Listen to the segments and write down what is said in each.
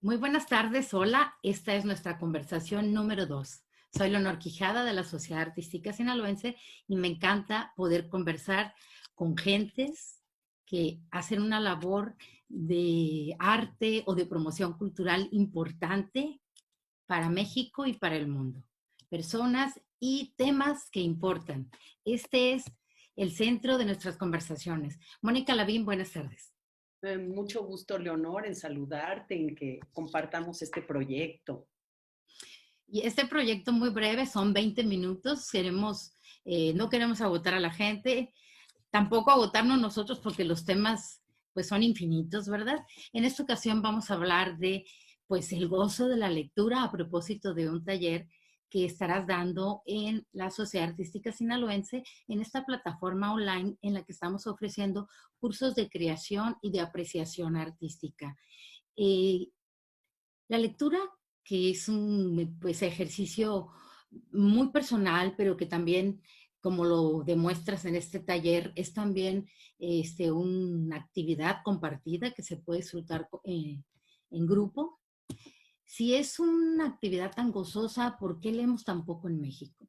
Muy buenas tardes, hola. Esta es nuestra conversación número 2. Soy Leonor Quijada de la Sociedad Artística Sinaloense y me encanta poder conversar con gentes que hacen una labor de arte o de promoción cultural importante para México y para el mundo. Personas y temas que importan. Este es el centro de nuestras conversaciones. Mónica Lavín, buenas tardes. Mucho gusto, Leonor, en saludarte, en que compartamos este proyecto. Y este proyecto muy breve, son 20 minutos, no queremos agotar a la gente, tampoco agotarnos nosotros porque los temas pues son infinitos, ¿verdad? En esta ocasión vamos a hablar de pues el gozo de la lectura a propósito de un taller que estarás dando en la Sociedad Artística Sinaloense, en esta plataforma online en la que estamos ofreciendo cursos de creación y de apreciación artística. Eh, la lectura, que es un pues, ejercicio muy personal, pero que también, como lo demuestras en este taller, es también una actividad compartida que se puede disfrutar en grupo. Si es una actividad tan gozosa, ¿por qué leemos tan poco en México?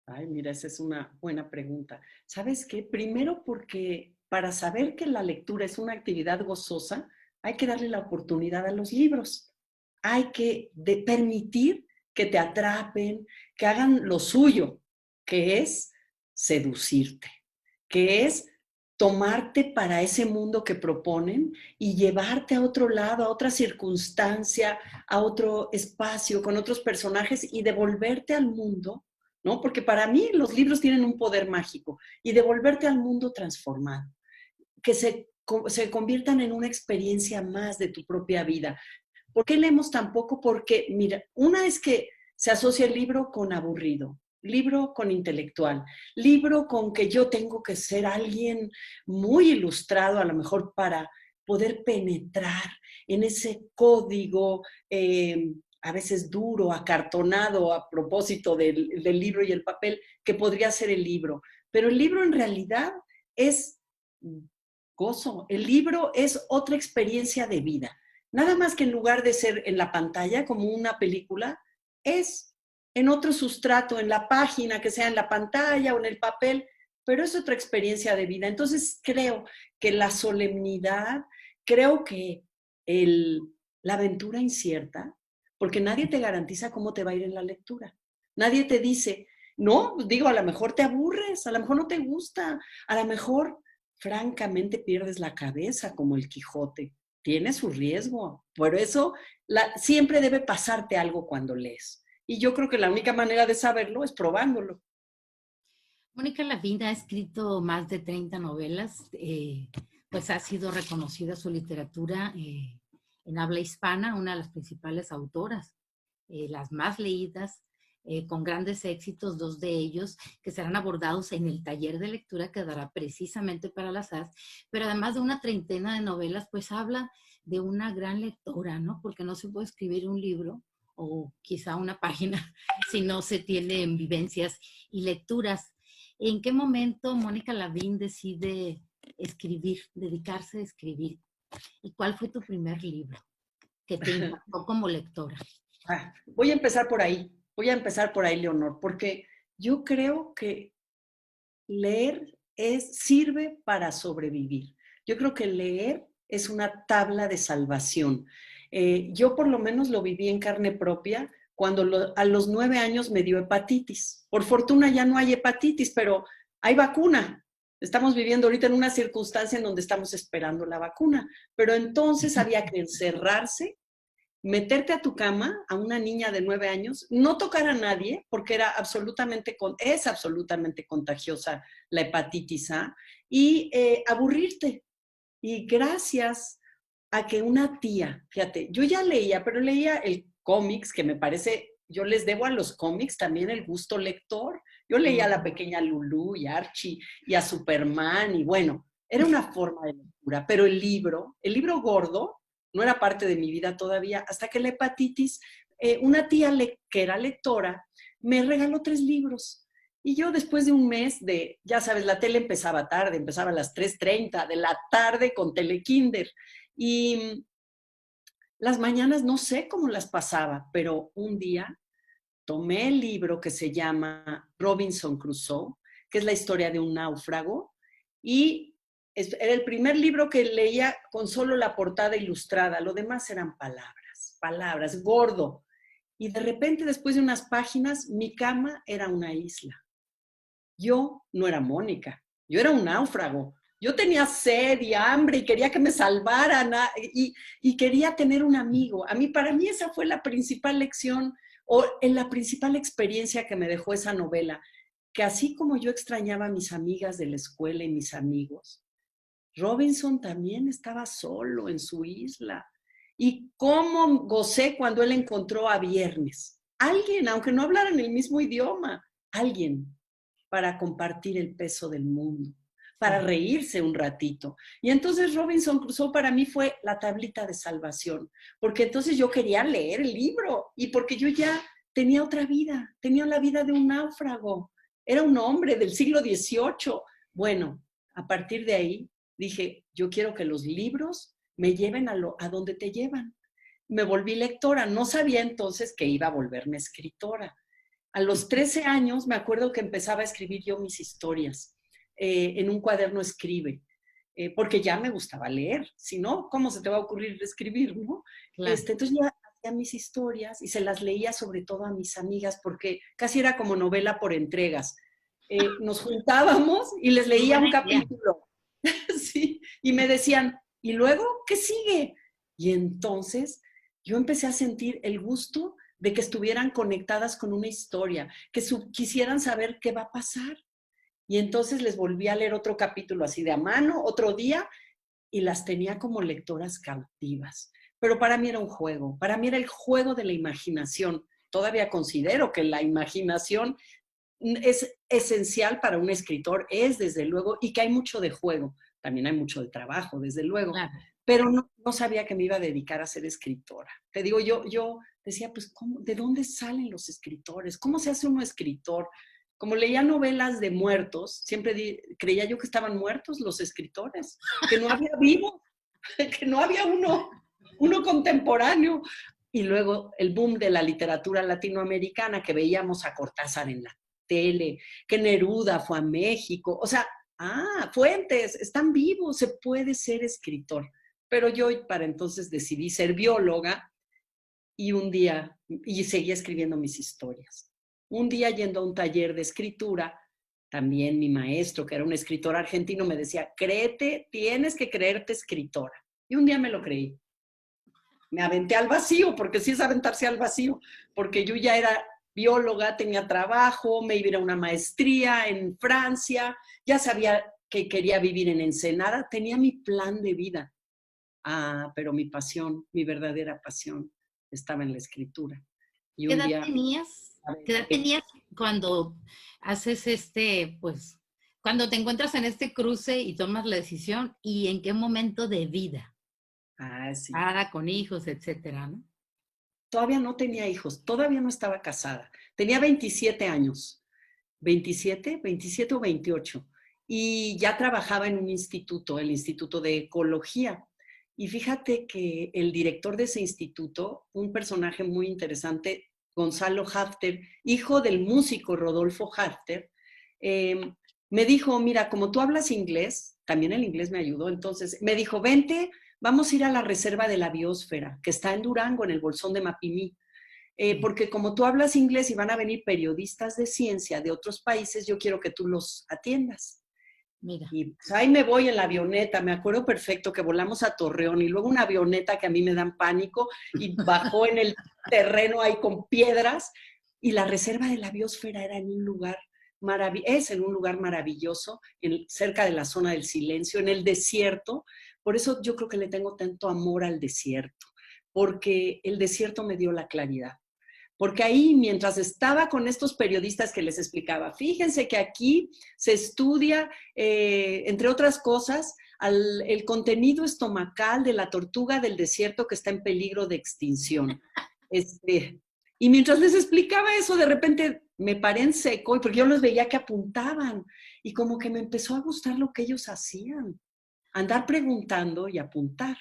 Ay, mira, esa es una buena pregunta. ¿Sabes qué? Primero porque para saber que la lectura es una actividad gozosa, hay que darle la oportunidad a los libros. Hay que permitir que te atrapen, que hagan lo suyo, que es seducirte, que es tomarte para ese mundo que proponen y llevarte a otro lado, a otra circunstancia, a otro espacio, con otros personajes y devolverte al mundo, ¿no? Porque para mí los libros tienen un poder mágico y devolverte al mundo transformado, que se conviertan en una experiencia más de tu propia vida. ¿Por qué leemos tan poco? Porque, mira, una es que se asocia el libro con aburrido, libro con intelectual, libro con que yo tengo que ser alguien muy ilustrado, a lo mejor para poder penetrar en ese código, a veces duro, acartonado a propósito del libro y el papel, que podría ser el libro. Pero el libro en realidad es gozo, el libro es otra experiencia de vida. Nada más que en lugar de ser en la pantalla como una película, es en otro sustrato, en la página, que sea en la pantalla o en el papel, pero es otra experiencia de vida. Entonces creo que la solemnidad, creo que el, la aventura incierta, porque nadie te garantiza cómo te va a ir en la lectura. Nadie te dice, no, digo, a lo mejor te aburres, a lo mejor no te gusta, a lo mejor francamente pierdes la cabeza como el Quijote. Tiene su riesgo. Por eso siempre debe pasarte algo cuando lees. Y yo creo que la única manera de saberlo es probándolo. Mónica Lavín ha escrito más de 30 novelas, pues ha sido reconocida su literatura en habla hispana, una de las principales autoras, las más leídas, con grandes éxitos, dos de ellos que serán abordados en el taller de lectura que dará precisamente para las SAS, pero además de una treintena de novelas, pues habla de una gran lectora, ¿no? Porque no se puede escribir un libro o quizá una página si no se tienen vivencias y lecturas. ¿En qué momento Mónica Lavín decide escribir, dedicarse a escribir? ¿Y cuál fue tu primer libro que te impactó como lectora? Voy a empezar por ahí. Voy a empezar por ahí, Leonor, porque yo creo que leer sirve para sobrevivir. Yo creo que leer es una tabla de salvación. Yo por lo menos lo viví en carne propia cuando a los 9 años me dio hepatitis. Por fortuna ya no hay hepatitis, pero hay vacuna. Estamos viviendo ahorita en una circunstancia en donde estamos esperando la vacuna, pero entonces había que encerrarse, meterte a tu cama, a una niña de 9 años, no tocar a nadie, porque es absolutamente contagiosa la hepatitis A, y aburrirte. Y gracias a que una tía, fíjate, yo ya leía, pero leía el cómics, que me parece, yo les debo a los cómics también el gusto lector. Yo leía a la pequeña Lulú y Archie y a Superman, y bueno, era una forma de lectura, pero el libro gordo, no era parte de mi vida todavía, hasta que la hepatitis, una tía que era lectora, me regaló 3 libros. Y yo después de un mes ya sabes, la tele empezaba tarde, empezaba a las 3:30 de la tarde con Telekinder. Y Las mañanas no sé cómo las pasaba, pero un día tomé el libro que se llama Robinson Crusoe, que es la historia de un náufrago, y era el primer libro que leía con solo la portada ilustrada, lo demás eran palabras, palabras, gordo. Y de repente, después de unas páginas, mi cama era una isla. Yo no era Mónica, yo era un náufrago. Yo tenía sed y hambre y quería que me salvaran y quería tener un amigo. Para mí esa fue la principal lección o la principal experiencia que me dejó esa novela, que así como yo extrañaba a mis amigas de la escuela y mis amigos, Robinson también estaba solo en su isla. Y cómo gocé cuando él encontró a Viernes. Alguien, aunque no hablaran el mismo idioma, alguien para compartir el peso del mundo, para reírse un ratito. Y entonces Robinson Crusoe para mí fue la tablita de salvación, porque entonces yo quería leer el libro y porque yo ya tenía otra vida, tenía la vida de un náufrago, era un hombre del siglo XVIII. Bueno, a partir de ahí dije, yo quiero que los libros me lleven a donde te llevan. Me volví lectora, no sabía entonces que iba a volverme escritora. A los 13 años me acuerdo que empezaba a escribir yo mis historias en un cuaderno escribe, porque ya me gustaba leer, si no, ¿cómo se te va a ocurrir escribir, no? Claro. Entonces ya hacía mis historias y se las leía sobre todo a mis amigas, porque casi era como novela por entregas. Nos juntábamos y les leía un capítulo, sí, y me decían, ¿y luego qué sigue? Y entonces yo empecé a sentir el gusto de que estuvieran conectadas con una historia, que quisieran saber qué va a pasar. Y entonces les volví a leer otro capítulo así de a mano, otro día, y las tenía como lectoras cautivas. Pero para mí era un juego, para mí era el juego de la imaginación. Todavía considero que la imaginación es esencial para un escritor, es desde luego, y que hay mucho de juego. También hay mucho de trabajo, desde luego. Claro. Pero no sabía que me iba a dedicar a ser escritora. Te digo, yo decía, pues, ¿de dónde salen los escritores? ¿Cómo se hace uno escritor? Como leía novelas de muertos, siempre creía yo que estaban muertos los escritores, que no había vivo, que no había uno contemporáneo. Y luego el boom de la literatura latinoamericana, que veíamos a Cortázar en la tele, que Neruda fue a México. O sea, Fuentes, están vivos, se puede ser escritor. Pero yo para entonces decidí ser bióloga y seguí escribiendo mis historias. Un día yendo a un taller de escritura, también mi maestro, que era un escritor argentino, me decía, créete, tienes que creerte escritora. Y un día me lo creí. Me aventé al vacío, porque sí es aventarse al vacío, porque yo ya era bióloga, tenía trabajo, me iba a ir a una maestría en Francia, ya sabía que quería vivir en Ensenada, tenía mi plan de vida. Pero mi pasión, mi verdadera pasión, estaba en la escritura. Y ¿Qué un edad día... tenías? ¿Qué edad tenías cuando haces pues, cuando te encuentras en este cruce y tomas la decisión y en qué momento de vida? Sí. Con hijos, etcétera, ¿no? Todavía no tenía hijos, todavía no estaba casada. Tenía 27 años, 27 o 28. Y ya trabajaba en un instituto, el Instituto de Ecología. Y fíjate que el director de ese instituto, un personaje muy interesante, Gonzalo Hafter, hijo del músico Rodolfo Hafter, me dijo, mira, como tú hablas inglés, también el inglés me ayudó, entonces me dijo, vente, vamos a ir a la reserva de la biosfera, que está en Durango, en el Bolsón de Mapimí. Porque como tú hablas inglés y van a venir periodistas de ciencia de otros países, yo quiero que tú los atiendas. Mira. Y pues ahí me voy en la avioneta, me acuerdo perfecto que volamos a Torreón y luego una avioneta que a mí me dan pánico y bajó en el terreno ahí con piedras y la reserva de la biosfera era en un lugar en un lugar maravilloso, cerca de la zona del silencio, en el desierto. Por eso yo creo que le tengo tanto amor al desierto, porque el desierto me dio la claridad. Porque ahí, mientras estaba con estos periodistas que les explicaba, fíjense que aquí se estudia, entre otras cosas, el contenido estomacal de la tortuga del desierto que está en peligro de extinción. Y mientras les explicaba eso, de repente me paré en seco, porque yo los veía que apuntaban, y como que me empezó a gustar lo que ellos hacían, andar preguntando y apuntar.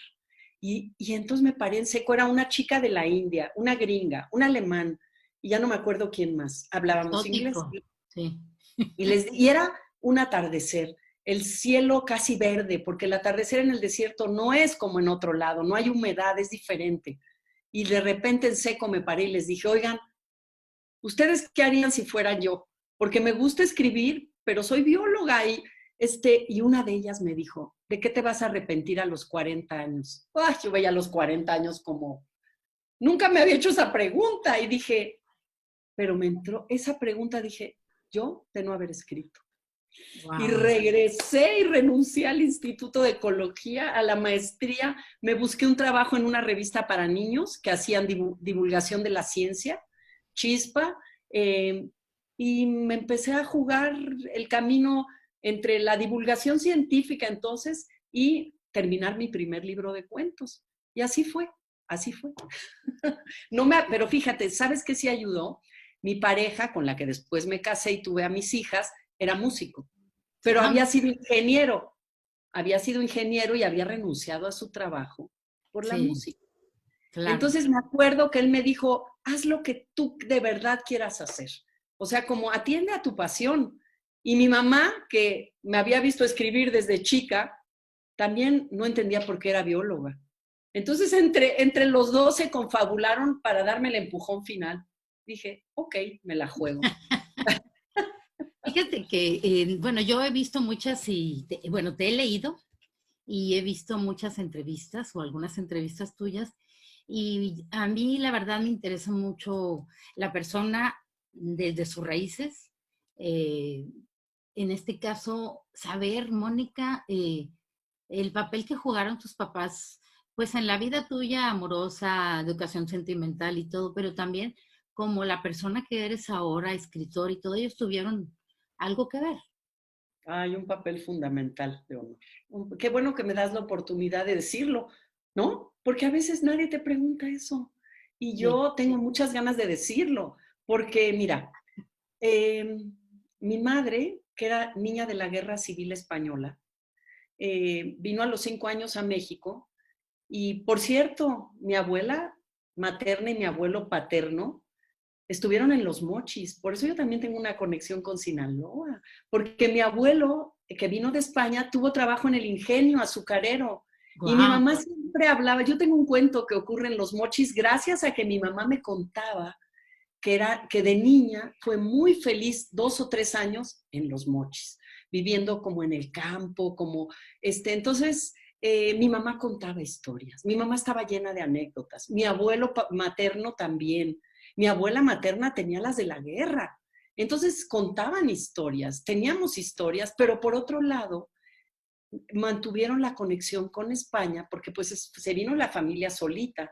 Y entonces me paré en seco, era una chica de la India, una gringa, un alemán, y ya no me acuerdo quién más, hablábamos inglés. Exótico, sí. Y era un atardecer, el cielo casi verde, porque el atardecer en el desierto no es como en otro lado, no hay humedad, es diferente. Y de repente en seco me paré y les dije, oigan, ¿ustedes qué harían si fuera yo? Porque me gusta escribir, pero soy bióloga y una de ellas me dijo, ¿de qué te vas a arrepentir a los 40 años? Ay, yo veía a los 40 años como, nunca me había hecho esa pregunta y dije, pero me entró esa pregunta, dije, yo de no haber escrito. Y Wow. regresé y renuncié al Instituto de Ecología, a la maestría, me busqué un trabajo en una revista para niños que hacían divulgación de la ciencia, Chispa, y me empecé a jugar el camino entre la divulgación científica entonces y terminar mi primer libro de cuentos. Y así fue, así fue. Pero fíjate, ¿sabes qué sí ayudó? Mi pareja, con la que después me casé y tuve a mis hijas, era músico, pero Ah, había sido ingeniero y había renunciado a su trabajo por la sí, música. claro. Entonces me acuerdo que él me dijo, haz lo que tú de verdad quieras hacer. O sea, como atiende a tu pasión. Y mi mamá, que me había visto escribir desde chica, también no entendía por qué era bióloga. Entonces, entre los dos se confabularon para darme el empujón final. Dije, ok, me la juego. Fíjate que, bueno, yo he visto muchas bueno, te he leído y he visto muchas entrevistas o algunas entrevistas tuyas y a mí la verdad me interesa mucho la persona desde sus raíces. Eh, en este caso, saber, Mónica, el papel que jugaron tus papás, pues en la vida tuya amorosa, educación sentimental y todo, pero también como la persona que eres ahora, escritor y todo, ellos tuvieron algo que ver. Hay un papel fundamental, Leonor. Qué bueno que me das la oportunidad de decirlo, ¿no? Porque a veces nadie te pregunta eso. Y Sí, yo tengo muchas ganas de decirlo, porque mira, eh, mi madre, que era niña de la Guerra Civil Española, vino a los 5 años a México y, por cierto, mi abuela materna y mi abuelo paterno estuvieron en Los Mochis. Por eso yo también tengo una conexión con Sinaloa, porque mi abuelo, que vino de España, tuvo trabajo en el ingenio azucarero. Y mi wow. mamá siempre hablaba, yo tengo un cuento que ocurre en Los Mochis gracias a que mi mamá me contaba que de niña fue muy feliz 2 o 3 años en Los Mochis, viviendo como en el campo, entonces mi mamá contaba historias, mi mamá estaba llena de anécdotas, mi abuelo materno también, mi abuela materna tenía las de la guerra, entonces contaban historias, teníamos historias, pero por otro lado, mantuvieron la conexión con España, porque pues se vino la familia solita.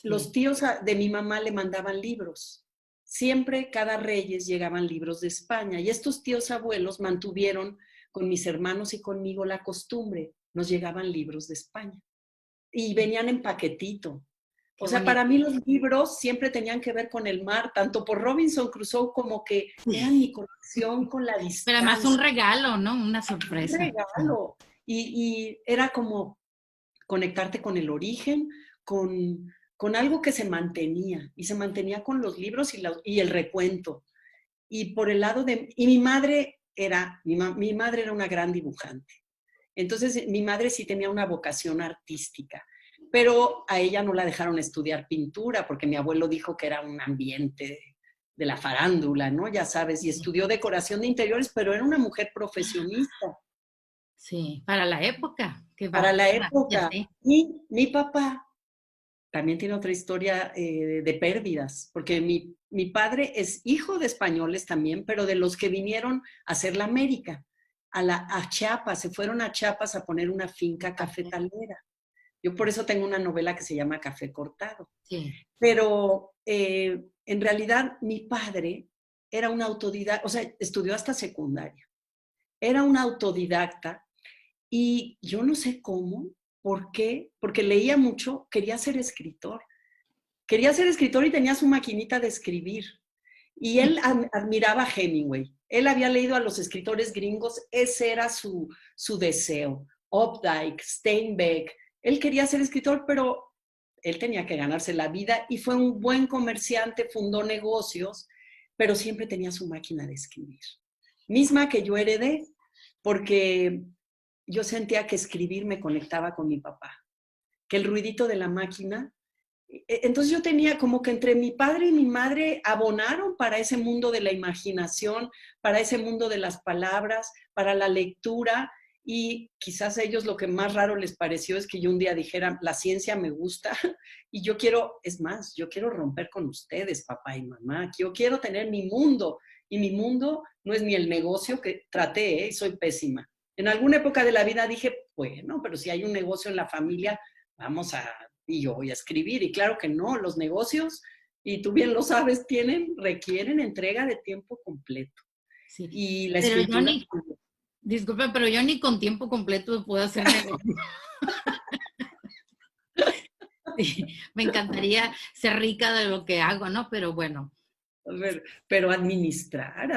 Los Sí. tíos de mi mamá le mandaban libros. Siempre, cada Reyes, llegaban libros de España. Y estos tíos abuelos mantuvieron con mis hermanos y conmigo la costumbre. Nos llegaban libros de España. Y venían en paquetito. O Qué sea, para bonito. mí los libros siempre tenían que ver con el mar, tanto por Robinson Crusoe como que eran mi conexión con la Pero además un distancia. regalo, ¿no? Una Un sorpresa. regalo. Y era como conectarte con el origen, con algo que se mantenía, y se mantenía con los libros y el recuento. Y por el lado y mi madre era una gran dibujante. Entonces, mi madre sí tenía una vocación artística, pero a ella no la dejaron estudiar pintura porque mi abuelo dijo que era un ambiente de la farándula, ¿no? Ya sabes, y estudió decoración de interiores, pero era una mujer profesionista Sí, para la época. para Qué la maravilla, época. sí. Y mi papá también tiene otra historia de pérdidas, porque mi padre es hijo de españoles también, pero de los que vinieron a hacer la América, a Chiapas, se fueron a Chiapas a poner una finca Café. cafetalera. Yo por eso tengo una novela que se llama Café Cortado. Sí. Pero en realidad mi padre era un autodidacta, o sea, estudió hasta secundaria. Era un autodidacta y yo no sé cómo, por qué, porque leía mucho, quería ser escritor. Quería ser escritor y tenía su maquinita de escribir. Y él admiraba a Hemingway. Él había leído a los escritores gringos, ese era su deseo. Updike, Steinbeck, Él quería ser escritor, pero él tenía que ganarse la vida y fue un buen comerciante, fundó negocios, pero siempre tenía su máquina de escribir. Misma que yo heredé, porque yo sentía que escribir me conectaba con mi papá, que el ruidito de la máquina. Entonces yo tenía como que entre mi padre y mi madre abonaron para ese mundo de la imaginación, para ese mundo de las palabras, para la lectura, y quizás a ellos lo que más raro les pareció es que yo un día dijera, la ciencia me gusta y yo quiero, es más, yo quiero romper con ustedes, papá y mamá, yo quiero tener mi mundo, y mi mundo no es ni el negocio que traté, y soy pésima. En alguna época de la vida dije, bueno, pero si hay un negocio en la familia, vamos a, y yo voy a escribir. Y claro que no, los negocios, y tú bien lo sabes, requieren entrega de tiempo completo. Sí. Y la Pero yo escritura... ni, disculpe, pero yo ni con tiempo completo puedo hacer negocio. Sí, me encantaría ser rica de lo que hago, ¿no? Pero bueno. A ver, pero administrar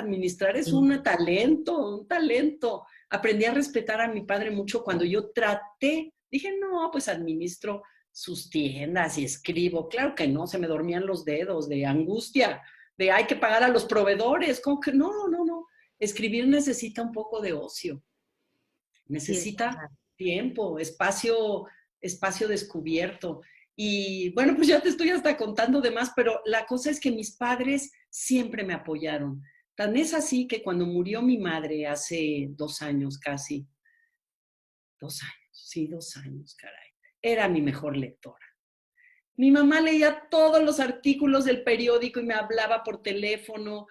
es Sí. un talento, un talento. Aprendí a respetar a mi padre mucho cuando yo traté, dije, no, pues administro sus tiendas y escribo. Claro que no, se me dormían los dedos de angustia, de hay que pagar a los proveedores. Como que no, no, no. Escribir necesita un poco de ocio, Sí, es necesita verdad. tiempo, espacio descubierto. Y bueno, pues ya te estoy hasta contando de más, pero la cosa es que mis padres siempre me apoyaron. Tan es así que cuando murió mi madre hace 2 años casi, 2 años, sí, 2 años, caray, era mi mejor lectora. Mi mamá leía todos los artículos del periódico y me hablaba por teléfono,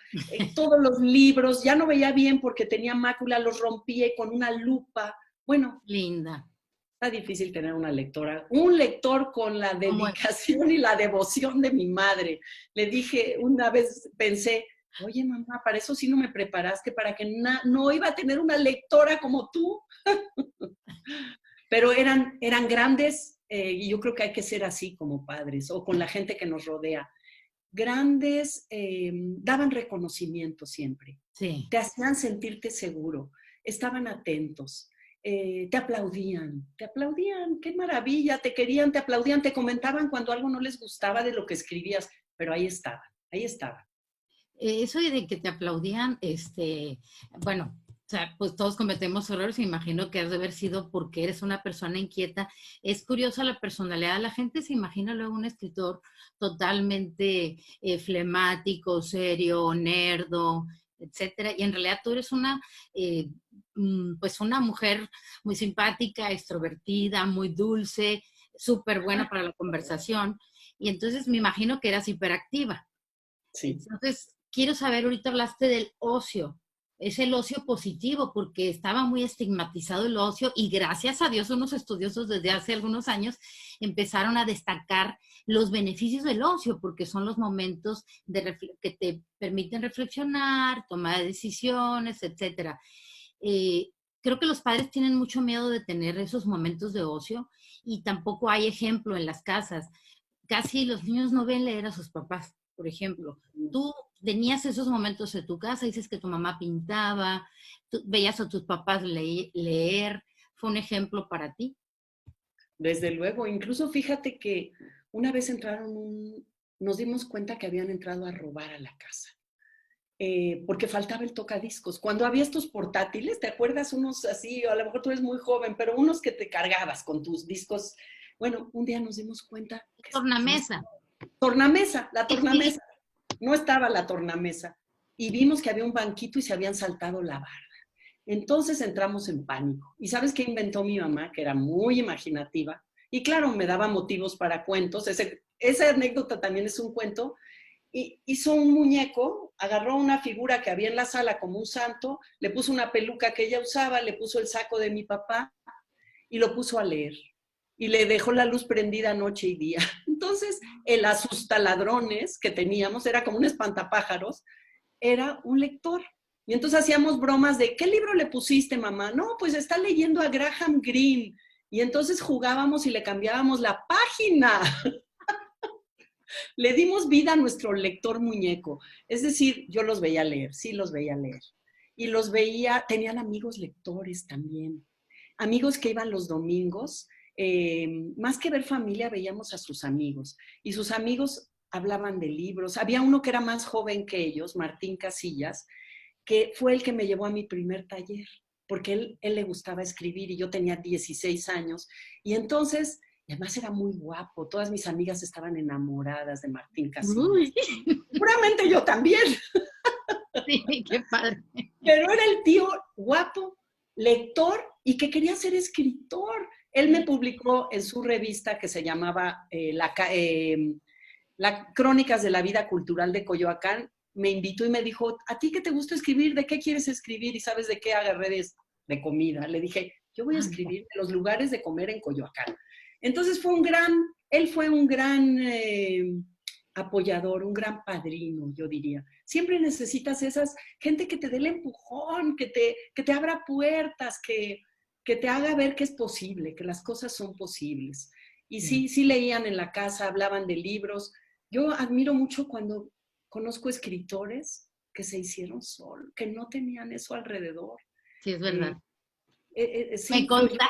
todos los libros, ya no veía bien porque tenía mácula, los rompía y con una lupa. Bueno, Linda. está difícil tener una lectora, un lector con la Como dedicación y la devoción de mi madre. Le dije, una vez pensé, oye mamá, para eso sí no me preparaste, para que no iba a tener una lectora como tú. Pero eran grandes, y yo creo que hay que ser así como padres o con la gente que nos rodea. Grandes, daban reconocimiento siempre, sí. te hacían sentirte seguro, estaban atentos, te aplaudían, qué maravilla, te querían, te aplaudían, te comentaban cuando algo no les gustaba de lo que escribías, pero ahí estaban, ahí estaban. Eso de que te aplaudían, bueno, o sea, pues todos cometemos errores, me imagino que has de haber sido porque eres una persona inquieta. Es curiosa la personalidad, la gente se imagina luego un escritor totalmente flemático, serio, nerdo, etcétera, y en realidad tú eres eh, pues una mujer muy simpática, extrovertida, muy dulce, súper buena para la conversación, y entonces me imagino que eras hiperactiva. Sí. Entonces, quiero saber, ahorita hablaste del ocio, es el ocio positivo, porque estaba muy estigmatizado el ocio y gracias a Dios unos estudiosos desde hace algunos años empezaron a destacar los beneficios del ocio, porque son los momentos que te permiten reflexionar, tomar decisiones, etcétera. Eh, Creo que los padres tienen mucho miedo de tener esos momentos de ocio y tampoco hay ejemplo en las casas. Casi los niños no ven leer a sus papás, por ejemplo. Tú tenías esos momentos en tu casa, dices que tu mamá pintaba, tú veías a tus papás leer, fue un ejemplo para ti. Desde luego, incluso fíjate que una vez nos dimos cuenta que habían entrado a robar a la casa. Porque faltaba el tocadiscos. Cuando había estos portátiles, ¿te acuerdas? Unos así, a lo mejor tú eres muy joven, pero unos que te cargabas con tus discos. Bueno, un día nos dimos cuenta que no Tornamesa. estaba. Tornamesa, la Sí. tornamesa. No estaba la tornamesa. Y vimos que había un banquito y se habían saltado la barda. Entonces entramos en pánico. ¿Y sabes qué inventó mi mamá? Que era muy imaginativa. Y claro, me daba motivos para cuentos. Esa anécdota también es un cuento. Y hizo un muñeco, agarró una figura que había en la sala como un santo, le puso una peluca que ella usaba, le puso el saco de mi papá y lo puso a leer. Y le dejó la luz prendida noche y día. Entonces, el asustaladrones que teníamos, era como un espantapájaros, era un lector. Y entonces hacíamos bromas de, ¿qué libro le pusiste, mamá? No, pues está leyendo a Graham Greene. Y entonces jugábamos y le cambiábamos la página. Le dimos vida a nuestro lector muñeco. Es decir, yo los veía leer, sí los veía leer. Y los veía, tenían amigos lectores también. Amigos que iban los domingos más que ver familia, veíamos a sus amigos. Y sus amigos hablaban de libros. Había uno que era más joven que ellos, Martín Casillas, que fue el que me llevó a mi primer taller, porque él le gustaba escribir y yo tenía 16 años. Y entonces, además era muy guapo. Todas mis amigas estaban enamoradas de Martín Casillas. Uy, Seguramente yo también. sí, qué padre. Pero era el tío guapo, lector y que quería ser escritor. Él me publicó en su revista que se llamaba Crónicas de la Vida Cultural de Coyoacán. Me invitó y me dijo, ¿a ti qué te gusta escribir? ¿De qué quieres escribir? ¿Y sabes de qué? Agarré de comida. Le dije, yo voy a escribir de los lugares de comer en Coyoacán. Entonces él fue un gran apoyador, un gran padrino, yo diría. Siempre necesitas esas gente que te dé el empujón, que te abra puertas, que te haga ver que es posible, que las cosas son posibles. Y sí, sí leían en la casa, hablaban de libros. Yo admiro mucho cuando conozco escritores que se hicieron solos, que no tenían eso alrededor. Sí, es verdad. Me Sí, consta.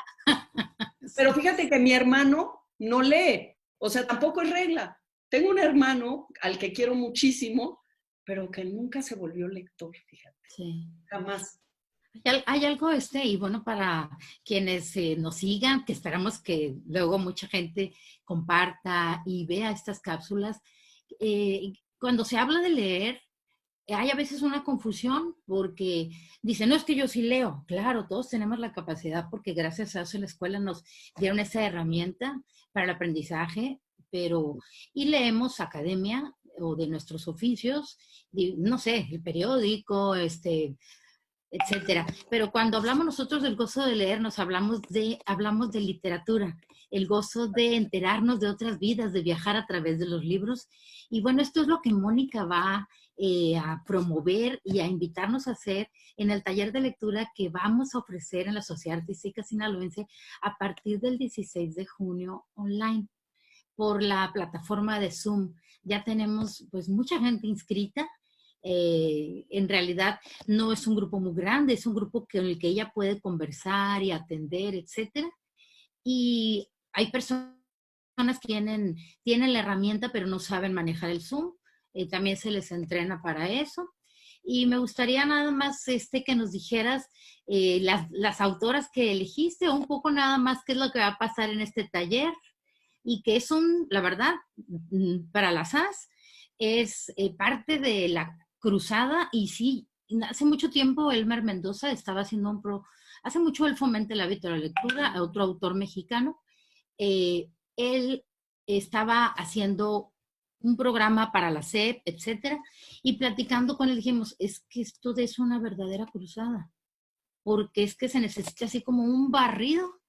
pero Sí. fíjate que mi hermano no lee, o sea, tampoco es regla. Tengo un hermano al que quiero muchísimo, pero que nunca se volvió lector, fíjate, Sí. jamás. Hay algo, y bueno, para quienes nos sigan, que esperamos que luego mucha gente comparta y vea estas cápsulas. Cuando se habla de leer, hay a veces una confusión porque dicen, no, es que yo sí leo. Claro, todos tenemos la capacidad porque gracias a eso en la escuela nos dieron esa herramienta para el aprendizaje, pero, y leemos academia o de nuestros oficios, no sé, el periódico, etcétera. Pero cuando hablamos nosotros del gozo de leer, hablamos de literatura, el gozo de enterarnos de otras vidas, de viajar a través de los libros. Y bueno, esto es lo que Mónica va a promover y a invitarnos a hacer en el taller de lectura que vamos a ofrecer en la Sociedad Artística Sinaloense a partir del 16 de junio online por la plataforma de Zoom. Ya tenemos pues mucha gente inscrita. En realidad no es un grupo muy grande, es un grupo con el que ella puede conversar y atender, etcétera. Y hay personas que tienen la herramienta pero no saben manejar el Zoom. También se les entrena para eso. Y me gustaría nada más que nos dijeras las autoras que elegiste, un poco nada más qué es lo que va a pasar en este taller y que es la verdad, para las SAS, es parte de la cruzada y sí, hace mucho tiempo Elmer Mendoza estaba haciendo hace mucho él fomenta el hábito de la lectura, otro autor mexicano, él estaba haciendo un programa para la SEP, etcétera, y platicando con él dijimos, es que esto es una verdadera cruzada, porque es que se necesita así como un barrido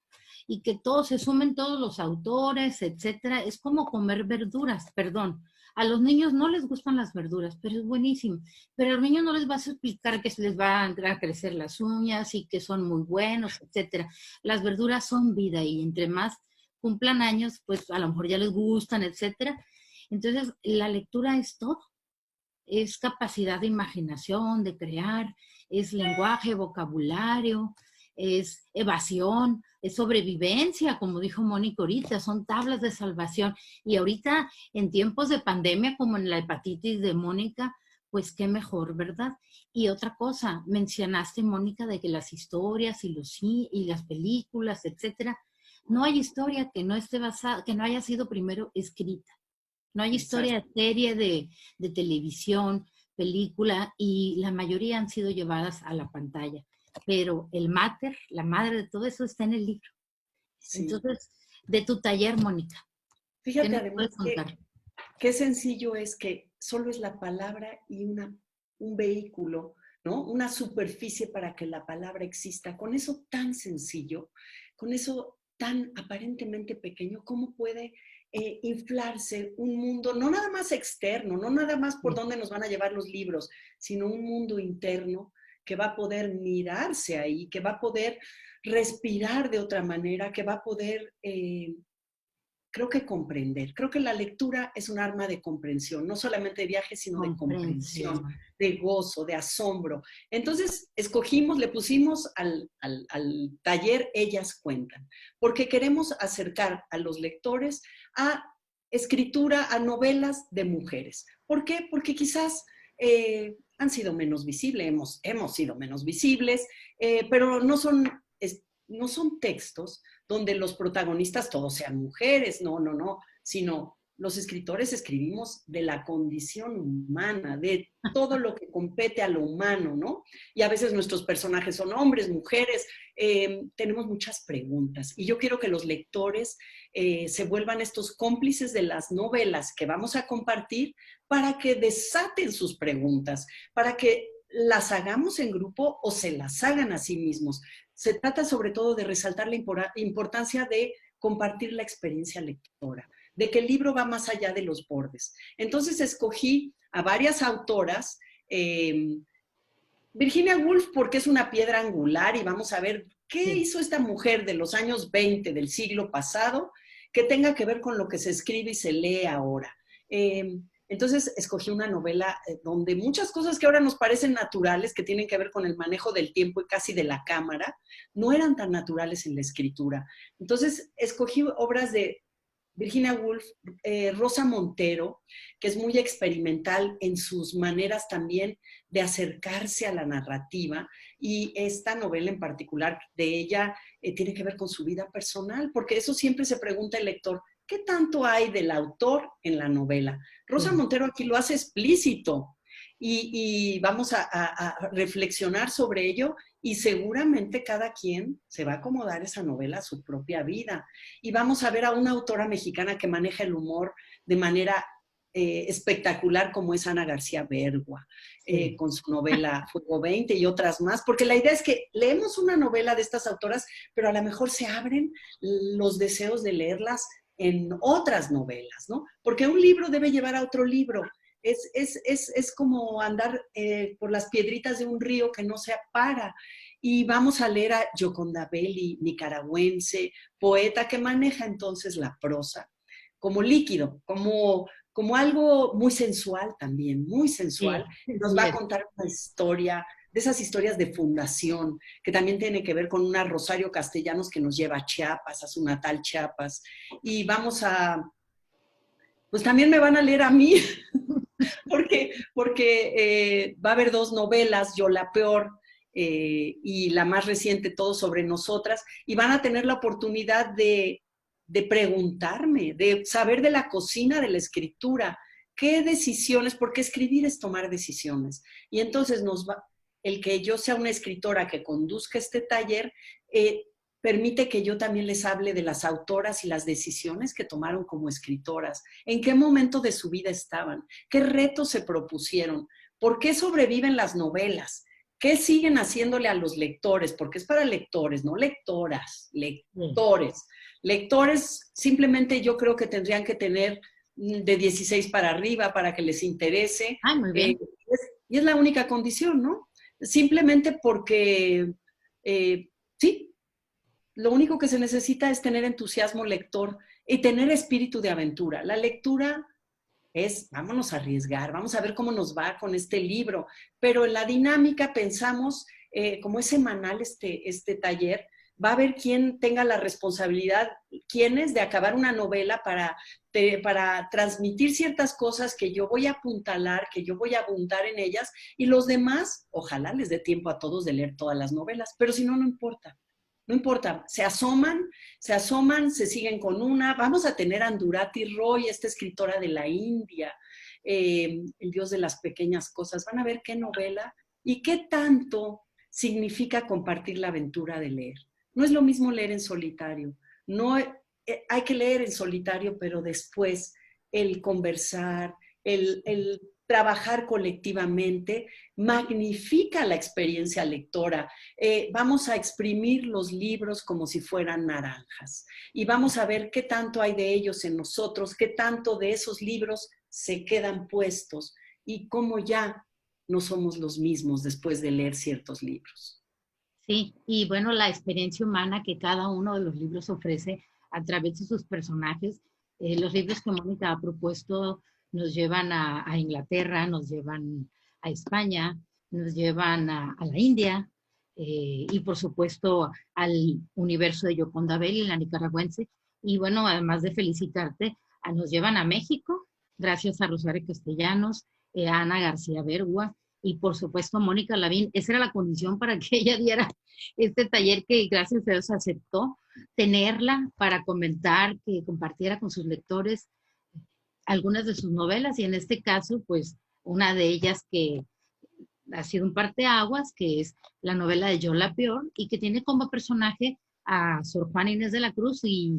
y que todos se sumen, todos los autores, etcétera. Es como comer verduras, perdón. A los niños no les gustan las verduras, pero es buenísimo. Pero a los niños no les vas a explicar que se les va a crecer las uñas y que son muy buenos, etcétera. Las verduras son vida y entre más cumplan años, pues a lo mejor ya les gustan, etcétera. Entonces, la lectura es todo. Es capacidad de imaginación, de crear, es lenguaje, vocabulario, es evasión, es sobrevivencia, como dijo Mónica ahorita, son tablas de salvación. Y ahorita, en tiempos de pandemia, como en la hepatitis de Mónica, pues qué mejor, ¿verdad? Y otra cosa, mencionaste, Mónica, de que las historias y las películas, etcétera, no hay historia que no esté basada, que no haya sido primero escrita. No hay Exacto. historia de serie de televisión, película, y la mayoría han sido llevadas a la pantalla. Pero el máter, la madre de todo eso, está en el libro. Sí. Entonces, de tu taller, Mónica, ¿qué Fíjate nos además puedes contar? qué sencillo es que solo es la palabra y un vehículo, ¿no? Una superficie para que la palabra exista. Con eso tan sencillo, con eso tan aparentemente pequeño, ¿cómo puede inflarse un mundo, no nada más externo, no nada más por dónde nos van a llevar los libros, sino un mundo interno que va a poder mirarse ahí, que va a poder respirar de otra manera, que va a poder creo que comprender. Creo que la lectura es un arma de comprensión, no solamente de viaje, sino de comprensión, de gozo, de asombro. Entonces, le pusimos al taller Ellas Cuentan, porque queremos acercar a los lectores a escritura, a novelas de mujeres. ¿Por qué? Porque quizás han sido menos visibles, hemos sido menos visibles, pero no son textos donde los protagonistas todos sean mujeres, no, sino los escritores escribimos de la condición humana, de todo lo que compete a lo humano, ¿no? Y a veces nuestros personajes son hombres, mujeres, tenemos muchas preguntas. Y yo quiero que los lectores se vuelvan estos cómplices de las novelas que vamos a compartir para que desaten sus preguntas, para que las hagamos en grupo o se las hagan a sí mismos. Se trata sobre todo de resaltar la importancia de compartir la experiencia lectora, de que el libro va más allá de los bordes. Entonces escogí a varias autoras, Virginia Woolf porque es una piedra angular y vamos a ver qué hizo esta mujer de los años 20 del siglo pasado que tenga que ver con lo que se escribe y se lee ahora. Entonces escogí una novela donde muchas cosas que ahora nos parecen naturales, que tienen que ver con el manejo del tiempo y casi de la cámara, no eran tan naturales en la escritura. Entonces escogí obras de Virginia Woolf, Rosa Montero, que es muy experimental en sus maneras también de acercarse a la narrativa, y esta novela en particular de ella tiene que ver con su vida personal, porque eso siempre se pregunta el lector, ¿qué tanto hay del autor en la novela? Rosa Montero aquí lo hace explícito y vamos a reflexionar sobre ello y seguramente cada quien se va a acomodar esa novela a su propia vida. Y vamos a ver a una autora mexicana que maneja el humor de manera espectacular como es Ana García Bergua, con su novela Fuego 20 y otras más, porque la idea es que leemos una novela de estas autoras, pero a lo mejor se abren los deseos de leerlas en otras novelas, ¿no? Porque un libro debe llevar a otro libro. Es como andar por las piedritas de un río que no se para. Y vamos a leer a Gioconda Belli, nicaragüense, poeta que maneja entonces la prosa como líquido, como algo muy sensual también, muy sensual. Nos va a contar una historia, de esas historias de fundación, que también tiene que ver con una Rosario Castellanos que nos lleva a Chiapas, a su natal Chiapas. Y pues también me van a leer a mí, porque va a haber dos novelas, Yo la Peor y la más reciente, Todo sobre Nosotras, y van a tener la oportunidad de preguntarme, de saber de la cocina de la escritura, qué decisiones, porque escribir es tomar decisiones. Y entonces el que yo sea una escritora que conduzca este taller, permite que yo también les hable de las autoras y las decisiones que tomaron como escritoras, en qué momento de su vida estaban, qué retos se propusieron, por qué sobreviven las novelas, qué siguen haciéndole a los lectores, porque es para lectores, no lectoras, lectores. Lectores simplemente yo creo que tendrían que tener de 16 para arriba para que les interese. Muy bien. Y es la única condición, ¿no? Simplemente porque, sí, lo único que se necesita es tener entusiasmo lector y tener espíritu de aventura. La lectura es, vámonos a arriesgar, vamos a ver cómo nos va con este libro, pero en la dinámica pensamos, como es semanal este taller, va a haber quien tenga la responsabilidad, quienes de acabar una novela para transmitir ciertas cosas que yo voy a apuntalar, que yo voy a abundar en ellas, y los demás, ojalá les dé tiempo a todos de leer todas las novelas, pero si no, no importa. No importa, se asoman, se siguen con una. Vamos a tener a Andurati Roy, esta escritora de la India, El Dios de las pequeñas cosas. Van a ver qué novela y qué tanto significa compartir la aventura de leer. No es lo mismo leer en solitario. No, hay que leer en solitario, pero después el conversar, el trabajar colectivamente magnifica la experiencia lectora. Vamos a exprimir los libros como si fueran naranjas y vamos a ver qué tanto hay de ellos en nosotros, qué tanto de esos libros se quedan puestos y cómo ya no somos los mismos después de leer ciertos libros. Sí, y bueno, la experiencia humana que cada uno de los libros ofrece a través de sus personajes, Los libros que Mónica ha propuesto nos llevan a Inglaterra, nos llevan a España, nos llevan a la India y por supuesto al universo de Yoconda Belli, la nicaragüense. Y bueno, además de felicitarte, nos llevan a México, gracias a Rosario Castellanos, a Ana García Bergua y por supuesto a Mónica Lavín. Esa era la condición para que ella diera este taller que gracias a Dios aceptó, tenerla para comentar, que compartiera con sus lectores algunas de sus novelas y en este caso, pues una de ellas que ha sido un parteaguas, que es la novela de Yo la Peor y que tiene como personaje a Sor Juana Inés de la Cruz y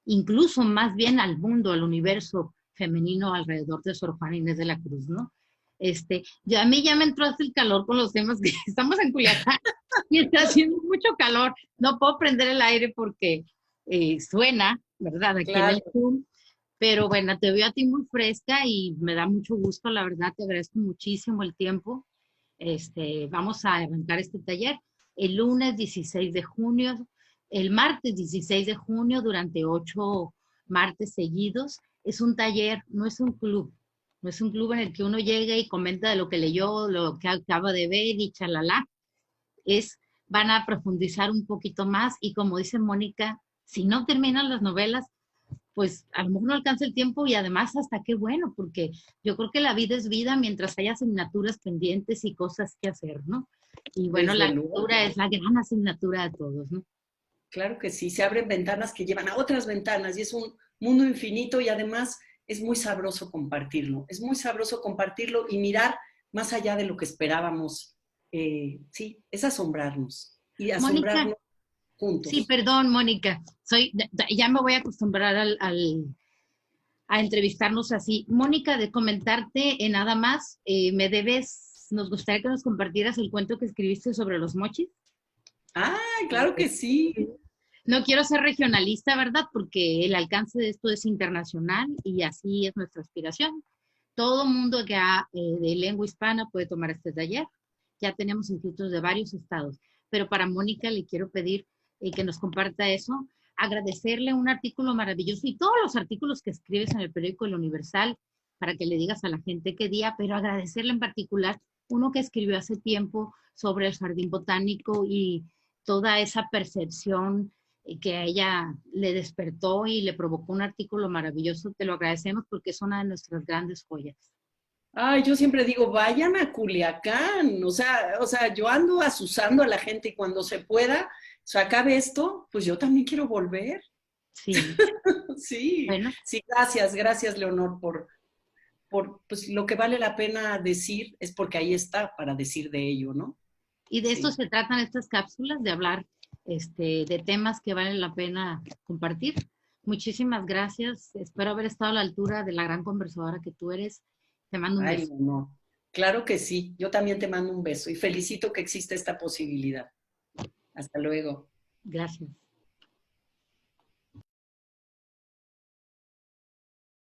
incluso más bien al mundo, al universo femenino alrededor de Sor Juana Inés de la Cruz, ¿no? A mí ya me entró hasta el calor con los temas que estamos en Culiacán y está haciendo mucho calor. No puedo prender el aire porque suena, ¿verdad? Aquí en el Claro. Zoom. Pero bueno, te veo a ti muy fresca y me da mucho gusto, la verdad, te agradezco muchísimo el tiempo. Vamos a arrancar este taller el lunes 16 de junio, el martes 16 de junio, durante 8 martes seguidos. Es un taller, no es un club, no es un club en el que uno llega y comenta de lo que leyó, lo que acaba de ver y chalala. Van a profundizar un poquito más y como dice Mónica, si no terminan las novelas, pues a lo mejor no alcanza el tiempo y además hasta qué bueno, porque yo creo que la vida es vida mientras hay asignaturas pendientes y cosas que hacer, ¿no? Y bueno, la Desde luego. lectura es la gran asignatura de todos, ¿no? Claro que sí, se abren ventanas que llevan a otras ventanas y es un mundo infinito y además es muy sabroso compartirlo. Es muy sabroso compartirlo y mirar más allá de lo que esperábamos. Sí, es asombrarnos y Mónica, asombrarnos sí, juntos. perdón, Mónica, ya me voy a acostumbrar a entrevistarnos así. Mónica, de comentarte en nada más, nos gustaría que nos compartieras el cuento que escribiste sobre los mochis. ¡Ah, claro que sí! No quiero ser regionalista, ¿verdad? Porque el alcance de esto es internacional y así es nuestra aspiración. Todo mundo que de lengua hispana puede tomar este taller. Ya tenemos inscritos de varios estados. Pero para Mónica le quiero pedir que nos comparta eso, agradecerle un artículo maravilloso y todos los artículos que escribes en el periódico El Universal para que le digas a la gente qué día, pero agradecerle en particular uno que escribió hace tiempo sobre el jardín botánico y toda esa percepción que a ella le despertó y le provocó un artículo maravilloso. Te lo agradecemos porque es una de nuestras grandes joyas. Ay, yo siempre digo, vayan a Culiacán. O sea, yo ando asusando a la gente y cuando se pueda, se acabe esto, pues yo también quiero volver. Sí, Sí, bueno, sí, gracias, gracias, Leonor, por pues, lo que vale la pena decir es porque ahí está para decir de ello, ¿no? y de esto Sí. se tratan estas cápsulas, de hablar de temas que valen la pena compartir. Muchísimas gracias. Espero haber estado a la altura de la gran conversadora que tú eres. Te mando un Ay, beso. Leonor. Claro que sí. Yo también te mando un beso y felicito que existe esta posibilidad. Hasta luego. Gracias.